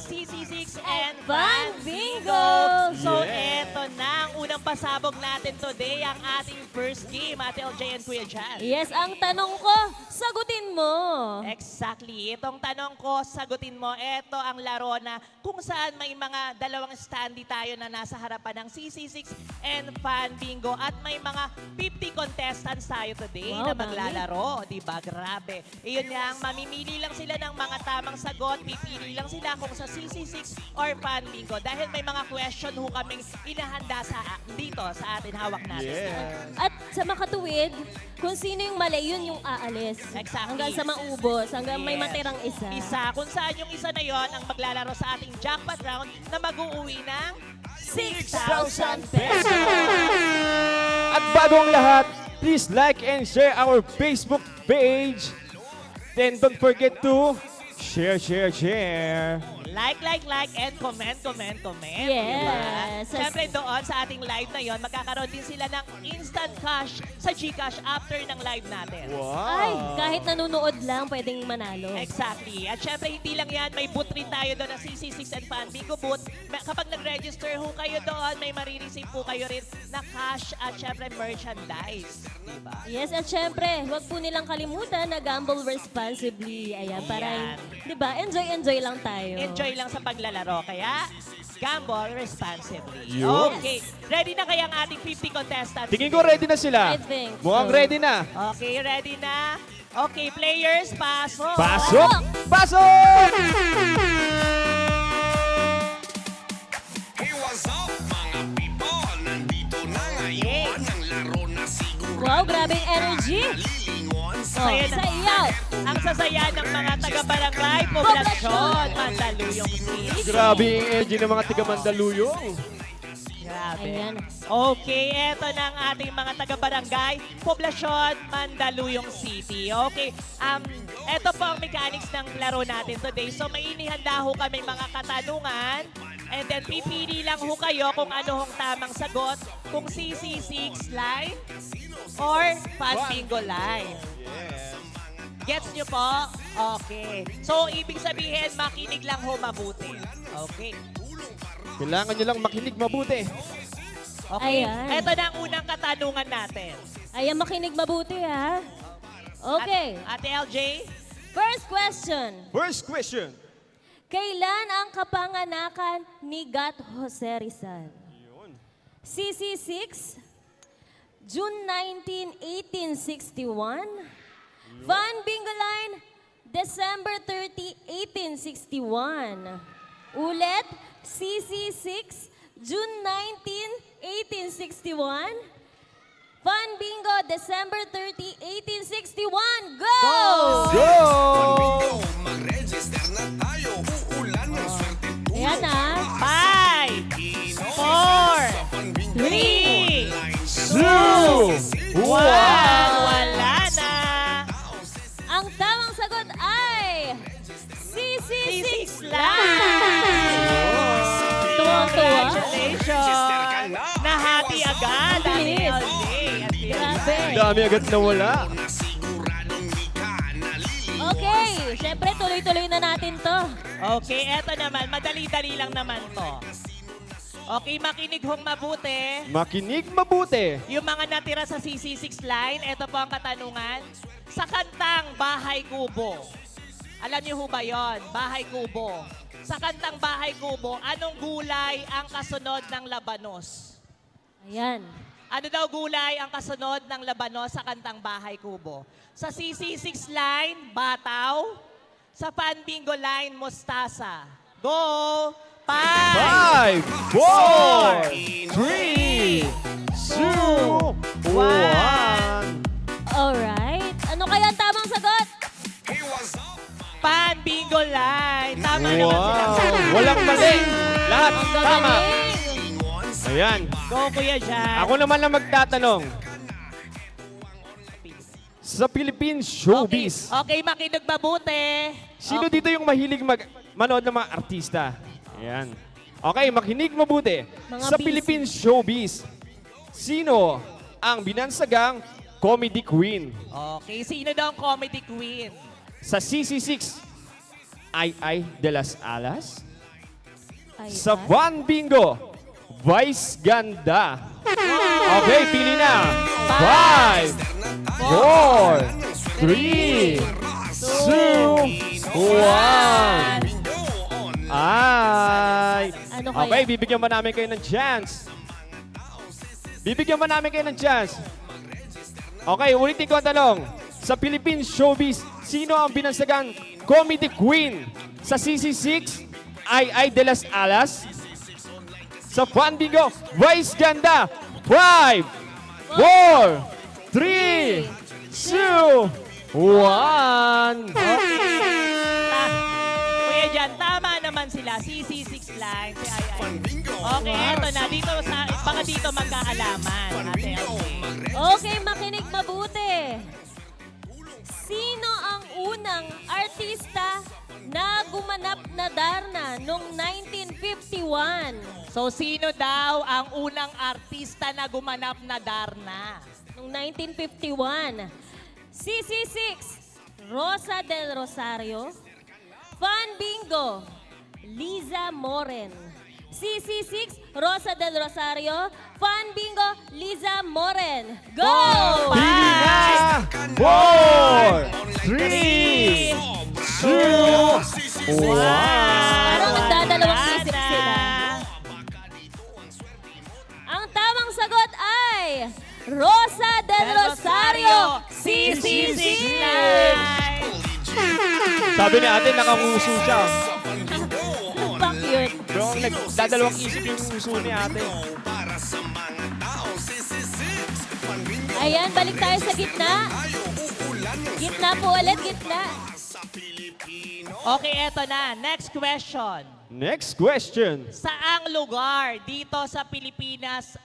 CC6 and Van Van Bingo! Bingo! So, Yeah. eto na ang unang pasabog natin today, ang ating first game, Ate LJ and Kuya Jan. Yes, ang tanong ko, sagutin mo. Exactly. Itong tanong ko, sagutin mo. Ito ang laro na kung saan may mga dalawang standee tayo na nasa harapan ng CC6 and Fan Bingo at may mga 50 contestants tayo today Wow, na dami. maglalaro. Diba? Grabe. Iyon nga, mamimili lang sila ng mga tamang sagot. Pipili lang sila kung sa CC6 or Fan Bingo. Dahil may mga question ho kaming inahanda dito sa atin hawak natin. Yes. At sa makatuwid, kung sino yung mali, yun yung aalis. Exactly. Hanggang sa maubos, hanggang may Yes. matirang isa. Isa. Kung saan yung isa na yon ang maglalaro sa ating jackpot round na mag-uuwi ng 6,000 pesos. At bago ang lahat, please like and share our Facebook page. Then don't forget to share. Like, and comment. Yes. Siyempre doon sa ating live na yon, magkakaroon din sila ng instant cash sa GCash after ng live natin. Wow. Ay, kahit nanonood lang, pwedeng manalo. Exactly. At syempre, hindi lang yan. May booth rin tayo doon na CC6 and Fan Bingo booth. Kapag nag-register ho kayo doon, may marireceive po kayo rin na cash at syempre merchandise. Diba? Yes, at syempre, huwag po nilang kalimutan na gamble responsibly. Ayan, para, Ayan. di ba, enjoy lang tayo. Enjoy lang sa paglalaro. Kaya, gamble responsibly. Yun. Okay. Ready na kaya ang ating 50 contestants? Tingin ko ready na sila. I think Mukhang so. ready na. Okay, ready na? Okay, players, pasok. Pasok! Pasok! Hey, what's up mga people? Nandito na ngayon ang laro na siguro Wow, grabing energy. lilingon sa Oh, Ayan na. sayaw. Ang sasaya ng mga taga-barangay, Poblasyon, Mandaluyong City. Grabe yung energy ng mga tiga Mandaluyong. Grabe. Ayan. Okay, eto na ang ating mga taga-barangay, Poblasyon, Mandaluyong City. Okay, eto po ang mechanics ng laro natin today. So may inihanda ho kami mga katanungan. And then pipili lang ho kayo kung ano hong tamang sagot. Kung CC6 line or Fan Bingo line. Gets nyo po? Okay. So, ibig sabihin, makinig lang ho mabuti. Okay. Kailangan nyo lang makinig mabuti. Okay. Ayan. Ito na ang unang katanungan natin. Ayan, makinig mabuti ha. Okay, Ate LJ? first question. First question. Kailan ang kapanganakan ni Gat Jose Rizal? CC6, June 19, 1861. Van Bingo Line, December 30, 1861. Ulit, CC6, June 19, 1861. Van Bingo, December 30, 1861. Go! Go! mag-register na tayo. Uulan ng swerte Ayan na. 5, 4, 3, 2, 1. Wow! Wala na. Ang tamang sagot ay CC6 lang. Tuwang-tuwa. Congratulations. Nahati agad, Ate Bilis. LJ. Grabe. Dami agad na wala. na siguradong di ka naliliwan. Okay, syempre tuloy-tuloy na natin to. Okay, eto naman. Madali-dali lang naman to. Okay, makinig hong mabuti. Makinig mabuti. Yung mga natira sa CC6 line, eto po ang katanungan. Sa kantang Bahay Kubo, alam niyo ho ba yun? Bahay Kubo. Sa kantang Bahay Kubo, anong gulay ang kasunod ng labanos? Ayan. Ano daw gulay ang kasunod ng labanos sa kantang Bahay Kubo? Sa CC6 line, bataw. Sa Fan Bingo line, mustasa. Go! 5, 5, 4, 3, 2, 1. Alright. Ano kaya ang tamang sagot? Hey, what's up? Fan Bingo line. Tama naman sila. Wow! Walang mali. Lahat Ang tama. gagaling. Ayan. Go, Kuya Jan. Ako naman lang magtatanong. Sa Philippine showbiz, Okay, makinig mabuti. sino dito yung mahilig manood ng mga artista? Ayan. Okay, makinig mabuti. Mga Sa busy. Philippine showbiz, sino ang binansagang comedy queen? Okay, sino daw ang comedy queen? Sa CC6, Ay de las Alas. Sa Fun Bingo, Vice Ganda. Okay, pili na. 5, 4, 3, 2, 1. Ay. Ano kaya? Okay, bibigyan ba namin kayo ng chance? Bibigyan ba namin kayo ng chance? Okay, ulitin ko ang tanong. Sa Philippine Showbiz, sino ang binansagang comedy queen? Sa CC6, Ai de las Alas? Sa Fun Bingo, Vice Ganda. 5, 4, 3, 2, 1. Kuya Jan, tama naman sila. CC6 line, si Ai. Okay, eto na. Dito sa, baka dito magkaalaman. Ate LJ. Okay, makinig mabuti. Sino ang unang artista na gumanap na Darna noong 1951? So, sino daw ang unang artista na gumanap na Darna? Noong 1951. CC6, Rosa del Rosario. Fun Bingo, Liza Moren. CC6, Rosa del Rosario. Fun Bingo, Liza Moren. Go! Pili na! 4, 3, 2, 1. Parang nagdadalawang isip Wala sila. na. Ang tamang sagot ay Rosa del Rosario. CC6 CC6 line. Sabi ni ate, nakanguso siya. Ang cute. Pero ang nagdadalawang isip yung uso ni ate. Ayan, balik tayo sa gitna. Gitna po ulit, gitna. Okay, eto na. Next question. Next question. Saang lugar dito sa Pilipinas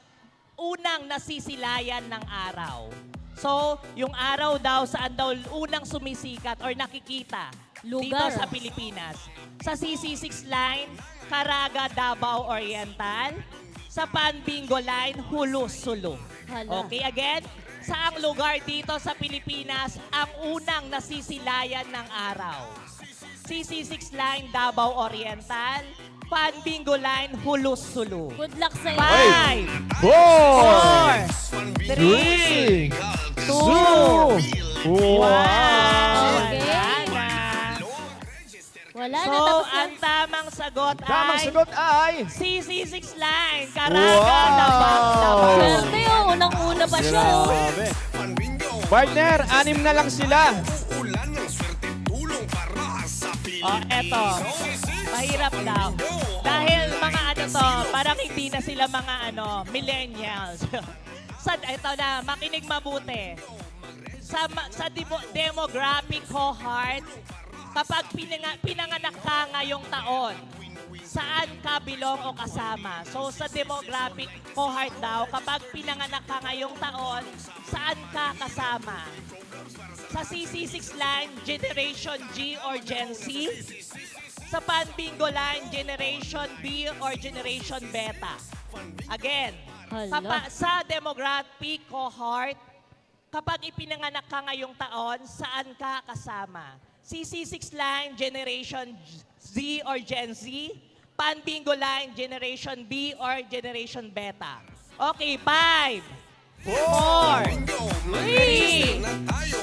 unang nasisilayan ng araw? So, yung araw daw, saan daw unang sumisikat or nakikita dito Lugar. sa Pilipinas? Sa CC6 line, Caraga, Davao Oriental. Sa Panbingo line, Hulus, Sulu. Hala. Okay, again. Saang lugar dito sa Pilipinas ang unang nasisilayan ng araw? CC6 line, Davao Oriental. Panbingo line, Hulus, Sulu. Good luck sa inyo. 4, 3, 3, 2, 1. Okay. Wala na, So, tapos na. ang tamang sagot Tamang ay sagot ay... CC6 line, Caraga, Wow! Davao. Swerte yun, unang-una pa siya. oh. Grabe. Partner, 6 na lang sila. Eto. Mahirap daw. Dahil mga ano to, parang hindi na sila mga millennials. Ito na, makinig mabuti. Sa demographic cohort, kapag pinanganak ka ngayong taon, saan ka bilong o kasama? So sa demographic cohort daw, kapag pinanganak ka ngayong taon, saan ka kasama? Sa CC6 line, Generation G or Gen Z. Sa Panbingo line, Generation B or Generation Beta. Again, Hala. sa demographic cohort, kapag ipinanganak ka ngayong taon, saan ka kasama? CC6 line, Generation Z or Gen Z. Panbingo line, Generation B or Generation Beta. Okay, 5, 4, 3,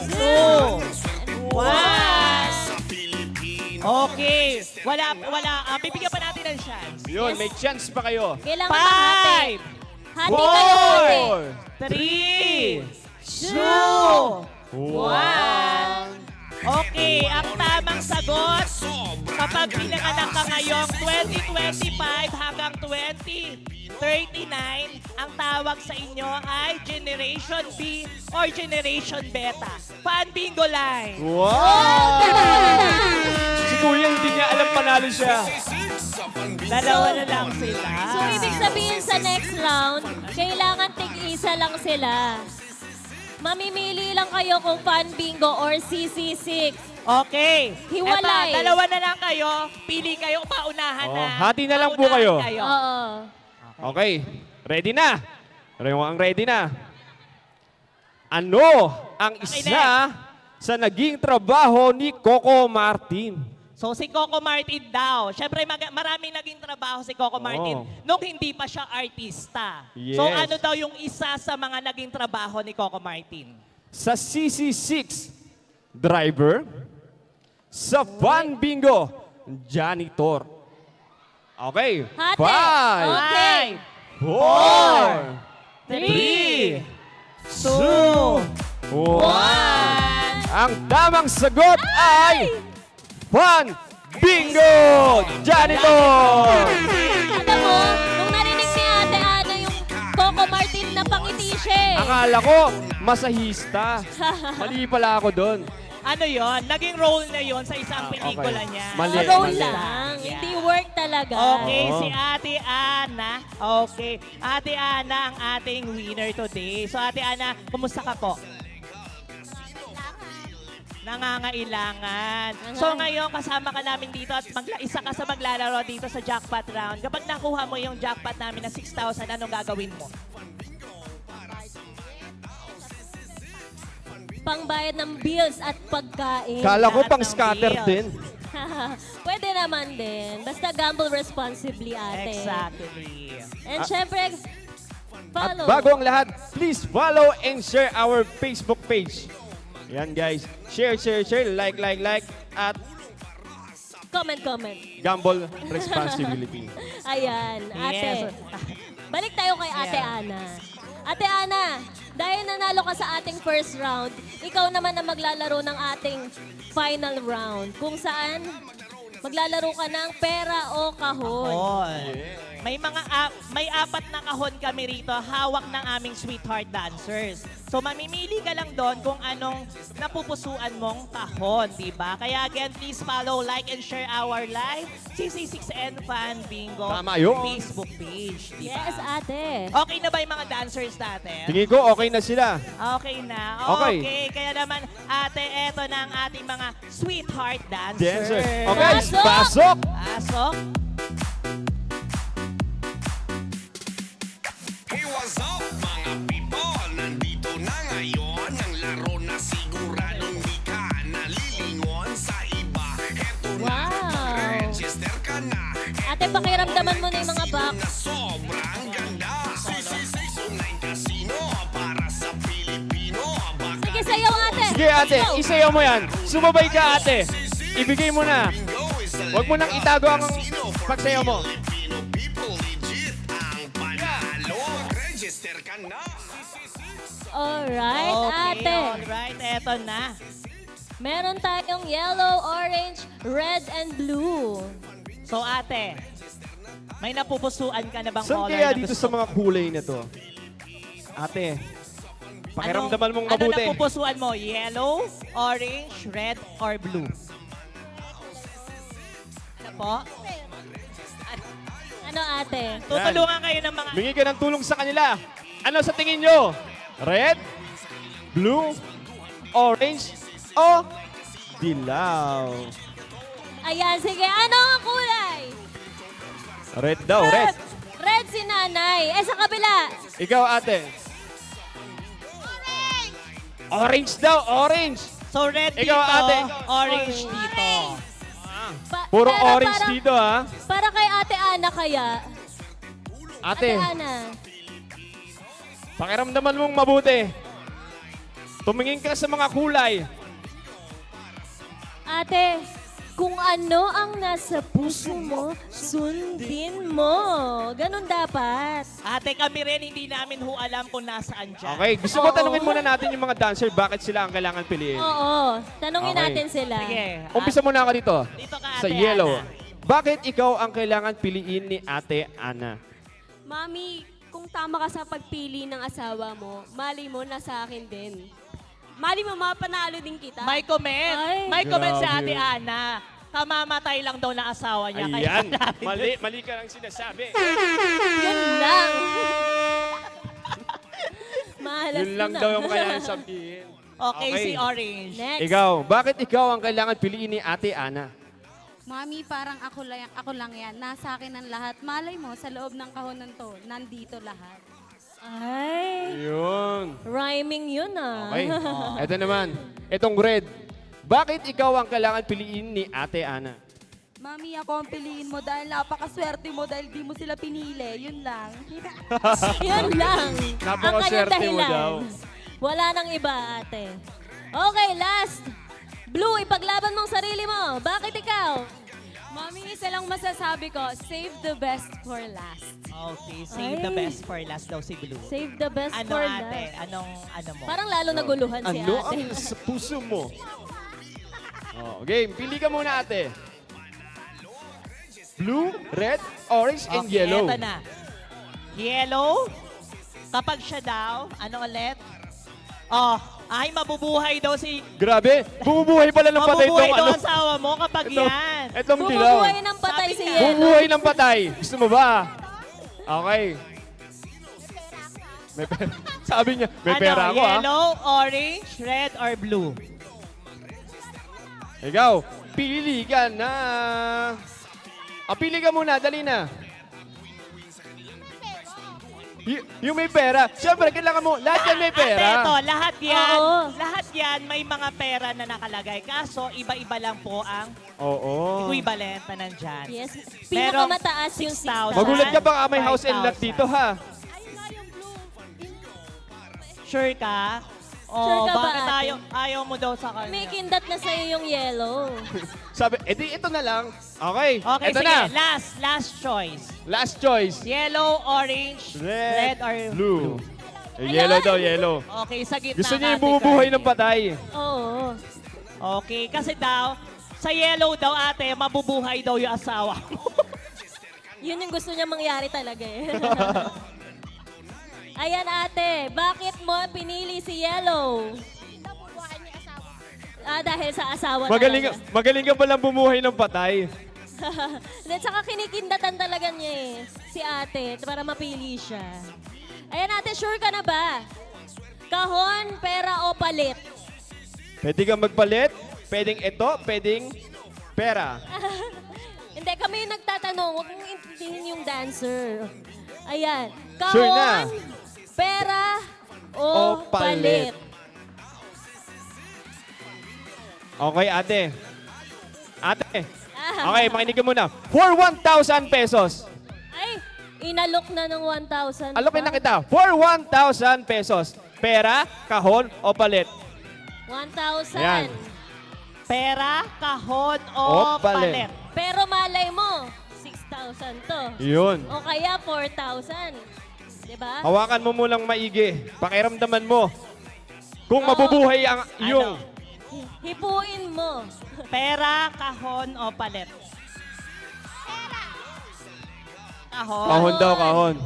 2, 1. Okay. Wala. Bibigyan pa natin ng chance. Yun, may chance pa kayo. Kailangan mahati. 5, Hati kayo, hati. 3, 2, 1. Okay, ang tamang sagot, kapag pinanganak ka ngayong 2025 hanggang 2039, ang tawag sa inyo ay Generation B or Generation Beta. Panbingo line. Wow! Si Kuya hindi niya alam panalo siya. Dalawa na lang sila. So, ibig sabihin sa next round, kailangan tig-isa lang sila. Mamimili lang kayo kung Fun Bingo or CC6. Okay. Hiwalay. Eto, dalawa na lang kayo. Pili kayo, paunahan Oh, na. hati na lang po Paunahan kayo. Oo. Okay, ready na? Ready na? Ano ang isa sa naging trabaho ni Coco Martin? So si Coco Martin daw. Siyempre maraming naging trabaho si Coco Martin nung hindi pa siya artista. So Yes. ano daw yung isa sa mga naging trabaho ni Coco Martin? Sa CC6, driver. Sa Fun Bingo, janitor. Okay. Hati. 5, Okay. 4, 3, 2, 1. Ang tamang sagot ay Fun Bingo Janitor! Alam mo, nung narinig ni Ate Ana yung Coco Martin na pangiti siya eh. Akala ko, masahista. Mali pala ako doon. Ano yon? Naging role na yon sa isang pelikula okay. niya. Mali, Roll mali. lang. Yeah. Hindi work talaga. Okay, Oo. si Ate Ana. Okay, Ate Ana ang ating winner today. So Ate Ana, kumusta ka po? Nangangailangan. So ngayon, kasama ka namin dito at isa ka sa maglalaro dito sa jackpot round. Kapag nakuha mo yung jackpot namin na 6,000, anong gagawin mo? Pangbayad ng bills at pagkain. Kala ko Lahat pang ng scatter bills. din. Pwede naman din. Basta gamble responsibly, ate. Exactly. And syempre, At follow. bago ang lahat, please follow and share our Facebook page. Yan guys. Share, like, at Comment. gamble responsibility. Ayan, ate. Yes. Balik tayo kay Ate Yeah. Ana. Ate Ana, dahil nanalo ka sa ating first round, ikaw naman na maglalaro ng ating final round. Kung saan maglalaro ka ng pera o kahon. May apat na kahon kami rito, hawak ng aming sweetheart dancers. So mamimili ka lang doon kung anong napupusuan mong kahon, di ba? Kaya again, please follow, like, and share our live CC6N Fan Bingo Tama yun. Facebook page, di ba? Yes, ate. Okay na ba yung mga dancers natin? Tingin ko okay na sila. Okay na. Okay. Okay. Kaya naman, ate, eto na ang ating mga sweetheart dancers. Dancer. Okay, Pasok! pasok! Pasok. Hey, what's up mga people? Nandito na ngayon ang laro na siguradong di ka nalilingon sa iba. Eto na, Wow. register ka na. Ate, pakiramdaman mo na yung mga box. Na sobrang ganda. CC6 Online Casino para sa Pilipino. Baka Sige, sayaw, ate. Sige ate, isayaw mo yan. Sumabay ka ate. Ibigay mo na. Huwag mo nang itago ang pagsayaw mo. Filipino people legit ang panalo. Register ka na. Alright, ate. Alright, eto na. Meron tayong yellow, orange, red, and blue. So ate, may napupusuan ka na bang Saan color kaya na dito gusto sa mga kulay na to? Ate, pakiramdaman mong Ano mabuti. napupusuan mo? Yellow, orange, red, or blue? Ano po? Ano, ate? Tutulungan kayo ng mga... Mingi ka ng tulong sa kanila. Ano sa tingin nyo? Red? Blue? Orange? O dilaw? Ayan, sige. Ano ang kulay? Red daw, red. Red si nanay. Eh, sa kabila. Ikaw ate. Orange daw, orange. So red dito, Ikaw, ate. orange dito. Puro Pero orange parang- dito ha. Para kay Ate Ana kaya. Ate Ate, Ana. pakiramdaman mong mabuti. Tumingin ka sa mga kulay. Ate, kung ano ang nasa puso mo, sundin mo. Ganon dapat. Ate, kami rin hindi namin alam kung nasaan dyan. Okay, gusto ko Oo. tanungin muna natin yung mga dancer, bakit sila ang kailangan piliin? Oo. Tanungin Okay. natin sila. Sige. Umpisa muna ako dito. Dito ka, Sa Ate yellow. Ana. Bakit ikaw ang kailangan piliin ni Ate Ana? Mami, kung tama ka sa pagpili ng asawa mo, mali mo na sa akin din. Mali mo, mapanalo din kita. May comment. Ay. May comment si Grabe. Ate Ana. Kamamatay lang daw na asawa niya. Ayan, Kaya mali ka lang sinasabi. Yun lang. Mahalas Yun lang na. daw yung kailangan sabihin. Okay, Okay. si Orange. Next. Ikaw, bakit ikaw ang kailangan piliin ni Ate Ana? Mami, parang ako lang yan. Nasa akin ang lahat. Malay mo, sa loob ng kahonan to, nandito lahat. Ay, Yun. rhyming yun ah. Okay. Ito naman. Itong red. Bakit ikaw ang kailangan piliin ni Ate Ana? Mami, ako ang piliin mo dahil napakaswerte mo dahil di mo sila pinili. Yun lang. Yun lang. Ang kanyang Napakaswerte mo dahilan. daw. Wala nang iba, ate. Okay, last. Blue, ipaglaban mong sarili mo. Bakit ikaw? Mami, isa lang masasabi ko, save the best for last. Okay, save the Ay. best for last daw si Blue. Save the best Ano for ate? last. Ano mo? Parang lalo naguluhan si Ano ate. ang sa puso mo? Oh, game, pili ka muna ate. Blue, red, orange, and Okay, yellow. eto na. Yellow. Kapag siya daw, ano ulit? Oh, ay mabubuhay daw si... Grabe, bumubuhay pala ng patay Mabubuhay itong daw ano. asawa mo kapag yan. Itong dilaw. Bumubuhay ng patay Sabi si nga. Yelo. Bumubuhay ng patay. Gusto mo ba? Okay. May pera. Sabi niya, may Ano, pera ako yellow, orange, red, or blue? Ikaw, pili ka na. Pili ka muna, dali na. Yung may pera. Siyempre, kailangan mo, lahat yan may pera. Ate, ito, lahat yan. Oo. Lahat yan may mga pera na nakalagay. Kaso, iba-iba lang po ang Oo. equivalent na nandyan. Yes. Merong Pinakamataas yung 6,000. 6,000. Magulat ka baka may house and lot 5,000. dito, ha? Sure ka? Sure ka ba, bakit ate? ayaw mo daw sa kanya? May kindat na sa'yo yung yellow. Sabi, edi ito na lang. Okay, Okay, ito sige. na. Last choice. Last choice. Yellow, orange, red, or blue. Yellow daw, yellow. Okay, sa gitna Gusto niya yung Ate bumubuhay Carly. ng patay. Oo. Okay, kasi daw, sa yellow daw ate, mabubuhay daw yung asawa mo. Yun yung gusto niya mangyari talaga eh. Ayan ate, bakit mo pinili si Yellow? Dahil sa asawa Magaling, talaga. magaling ka palang bumuhay ng patay. Hindi, tsaka kinikindatan talaga niya eh, si ate, para mapili siya. Ayan ate, sure ka na ba? Kahon, pera o palit? Pwede kang magpalit, pwedeng ito, pwedeng pera. Hindi, kami yung nagtatanong, huwag mong intindihin yung dancer. Ayan, kahon, Sure na. pera o, O palit? palit? Okay, ate. Ate. Ah. Okay, makinig ka muna. For 1,000 pesos. Ay, inalok na ng 1,000 Alokin na pa. kita. For 1,000 pesos. Pera, kahon, o palit. 1,000. Ayan. Pera, kahon, o O palit. palit. Pero malay mo, 6,000 to. Yun. O kaya 4,000. Diba? Hawakan mo munang maigi. Pakiramdaman mo. Kung Oo. mabubuhay ang iyong... Hipuin mo. Pera, kahon, o palit. Kahon. Kahon daw, kahon.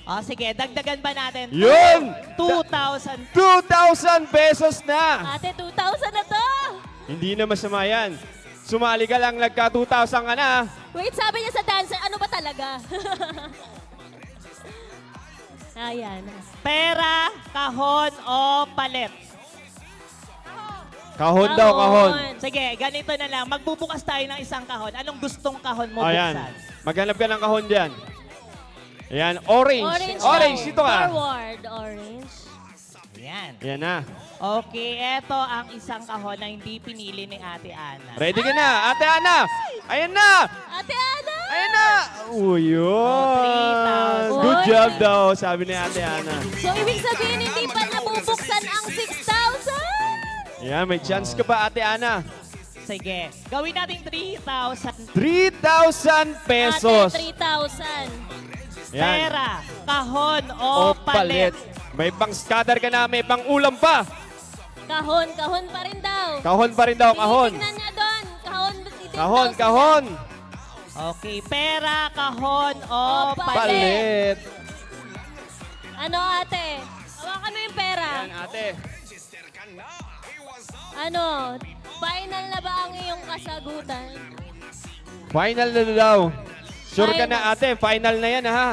O sige, dagdagan ba natin? Yun! 2,000. 2,000 pesos na! Ate, 2,000 na to. Hindi na masama yan. Sumali ka lang, nagka 2,000 ka na. Wait, sabi niya sa dancer, ano ba talaga? Ayan. Pera, kahon, o palit. Kahon daw, kahon. Sige, ganito na lang. Magbubukas tayo ng isang kahon. Anong gustong kahon mo Ayan. buksan? Maghanap ka ng kahon dyan. Ayan, orange. Orange. Orange, daw. dito ka. Forward, orange. Ayan. Ayan na. Okay, eto ang isang kahon na hindi pinili ni Ate Ana. Ready ka na, Ate Ana? Ayan na! Ate Ana! Ayan na! Yun! 3,000. Good Oy. job daw, sabi ni Ate Ana. So, ibig sabihin, hindi pa nabubuksan ang 6,000? Ayan, may chance ka pa, Ate Ana. Sige, gawin natin 3,000. 3,000 pesos. Ate, 3,000. Ayan. Pera, kahon, o O palit. May pang scatter ka na, may pang ulam pa. Kahon, kahon pa rin daw. Kahon pa rin daw, kahon. Tinitingnan niya doon. Kahon, Kahon, kahon. Okay, pera, kahon, o O palit. Palit. Ano ate? Hawakan mo yung pera. Ayan, ate. Ano? Final na ba ang iyong kasagutan? Final na daw. Sure ka Final. na, ate. Final na yan, ha?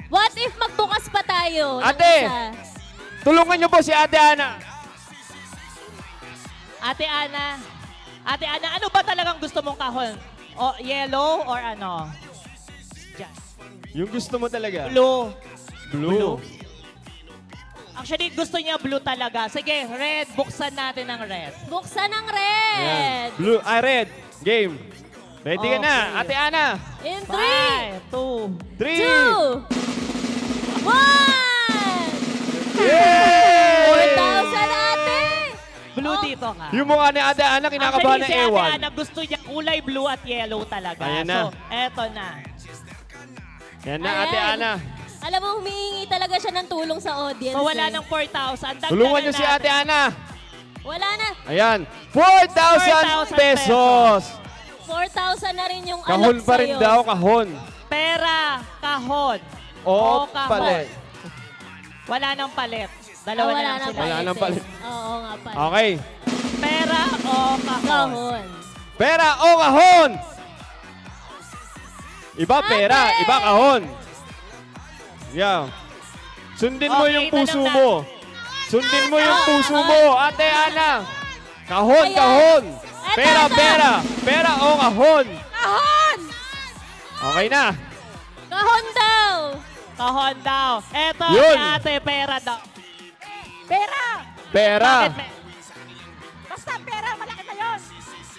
What if magbukas pa tayo? ng Ate! isa? Tulungan niyo po si Ate Ana. Ate Ana, ano ba talagang gusto mong kahon? O yellow or ano? Diyan. Yung gusto mo talaga. Blue. Blue. Actually, gusto niya blue talaga. Sige, red. Buksan natin ang red. Buksan ang Ayan. red. Blue. Red. Game. Ready ka na, Okay. Ate Ana. In 3, 5, 2, 3! 2, 1! Yay! 4,000 ate! blue Oh. dito ka. Yung mukha ni Ate Ana, kinakabahan Actually, ng si Ate ewan. Ana gusto niya kulay blue at yellow talaga. Ayan na. So, eto na. Yan na, Ate Ayan. Ana. Alam mo, humihingi talaga siya ng tulong sa audience. So, wala eh. ng 4,000. Dagdagan Tulungan niyo si natin. Ate Ana. Wala na. Ayan, 4,000 pesos. 4,000 na rin yung Kahon alok pa rin sa'yo. daw, kahon. Pera, kahon. O, kahon. palit. Wala nang palit. Oh, Dalawa wala na lang nang sila. Wala nang palit. Oo nga pala. Okay. Pera o kahon. Kahon. Pera o kahon? Iba pera, Ate! iba kahon. Yeah. Sundin mo Okay, yung puso tanong na. mo. Sundin mo yung puso mo, Ate Ana. Kahon, Ayan. kahon. Eto, Pera, eto. pera. Pera o kahon? Kahon! Okay na. Kahon daw! Kahon daw. Eto, Yun. si ate, pera daw. Pera! Pera. Bakit basta pera, malaki na yun.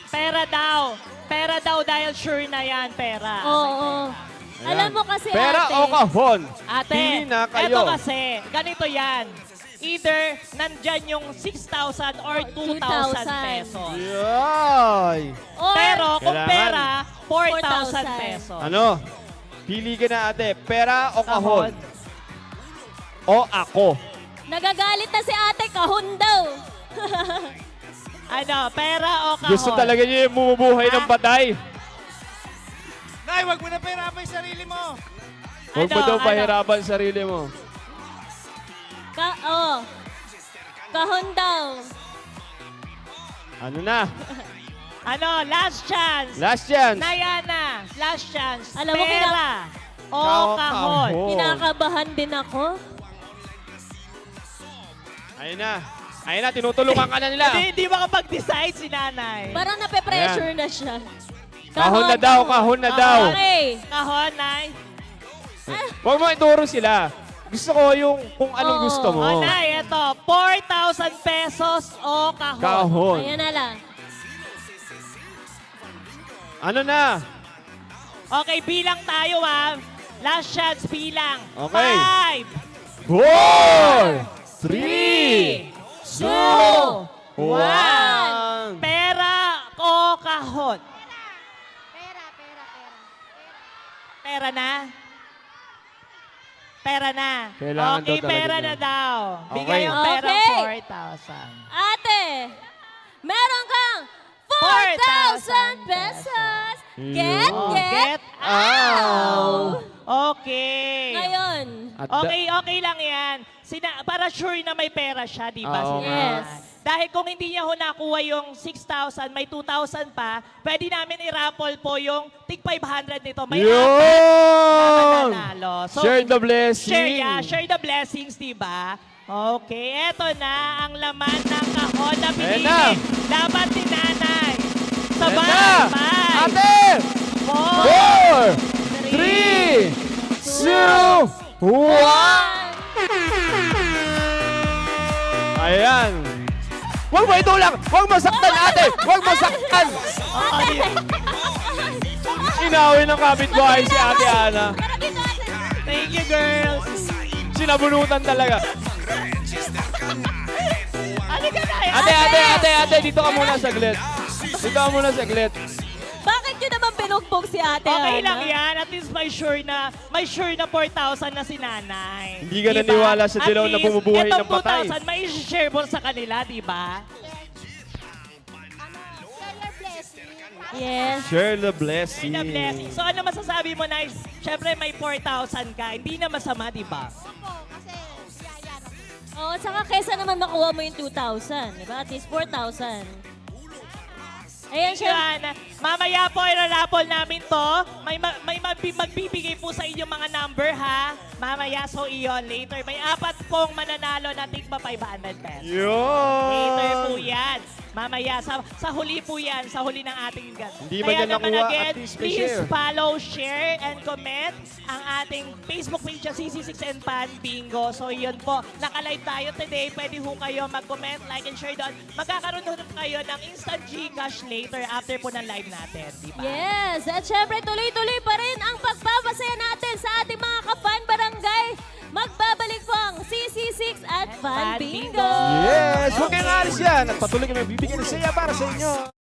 Pera daw. Pera daw dahil sure na yan, pera. Oo. Ayan. Alam mo kasi Pera ate. o kahon? Ate, Pili na eto kayo. kasi, ganito yan. Either nandyan yung 6,000 or 2,000 pesos. Yay. Or, Pero kung Kailangan. pera, 4,000 4,000 pesos. Ano? Pili ka na, ate. Pera o kahon? Kahon. O ako? nagagalit na si ate, kahon daw. Ano, pera o kahon? Gusto talaga niyo yung bumubuhay ng patay. Nay, wag mo na pahirapan yung sarili mo. Huwag mo Ano, daw ano? pahirapan sarili mo. Kahon daw. Ano na? Ano, last chance. Last chance. Nayana, last chance. Alam mo, pera o Kahon. kahon. Kinakabahan din ako. Ayun na. Ayun na, tinutulungan ka na nila. Hindi makapag-decide si nanay. Parang nape-pressure na siya. Kahon na daw, kahon na daw. Okay. Kahon, nay. Huwag mo ituro sila. Gusto ko yung kung anong Oo. gusto mo. O, nay, ito. 4,000 pesos o kahon. Kahon. Ayan na lang. Ano na? Okay, bilang tayo, ha. Last chance, bilang. Okay. 5, 4, 3, 2, 1. Pera o kahon? Pera na? Pera na. Kailangan Okay, daw talaga pera niya. na daw. Okay. Bigay yung pera Okay. 4,000. Ate, meron kang 4,000 pesos. Get, Oh, get, out. Okay. Ngayon. At Okay lang yan. Para sure na may pera siya, di ba? Oo si nga. Yes. Dahil kung hindi niya ho nakuha yung 6,000, may 2,000 pa, pwede namin i-raffle po yung tig 500 nito. May apat na Yun! mananalo. Share the blessing. Share the blessings, di ba? Okay, eto na ang laman ng kahon na pinili. na. Dapat ni nanay. Ayan Sabay. na. 5, Ate! 4, 4, 3, 2, 1. Ayan. Huwag mo itulak! Huwag mo saktan, ate! Huwag mo saktan! Inawin ng kapitbahay si Ate Ana. Thank you, girls. Sinabunutan talaga. Halika na. Ate, dito ka muna saglit. Dito ka muna saglit. Bakit yun naman binugbog si ate? Okay Ana? lang yan. At least may sure na 4,000 na si nanay. Hindi ka naniwala sa dilaw na bumubuhay ng patay. Itong 2,000 may share mo sa kanila, di ba? Yes. Share the blessing. Share the blessing. So ano masasabi mo, Nice? Siyempre may 4,000 ka. Hindi na masama, di ba? Oo, saka kesa naman makuha mo yung 2,000. Diba? At least 4,000. Ayan Thank you, siya. Ana. Mamaya po, i-raffle namin to. May magbibigay po sa inyo mga number, ha? Mamaya, so iyon. Later, may 4 pong mananalo na tigpa 500 pesos. Later po Yun! yan. Mamaya, sa huli po yan, sa huli ng ating ganda. Hindi man yan nakuha, at least may please share. follow, share, and comment ang ating Facebook page, CC6 and Pan Bingo. So yun po, naka-live tayo today. Pwede ho kayo mag-comment, like, and share doon. Magkakaroon ho kayo ng instant Gcash later. later after po ng live natin, di ba? Yes, at syempre tuloy-tuloy pa rin ang pagpapasaya natin sa ating mga ka-Fan Barangay. Magbabalik po ang CC6 at Fan Fan Bingo! Bingo! Yes! Huwag kayong alis yan at patuloy kami bibigyan ng saya para sa inyo.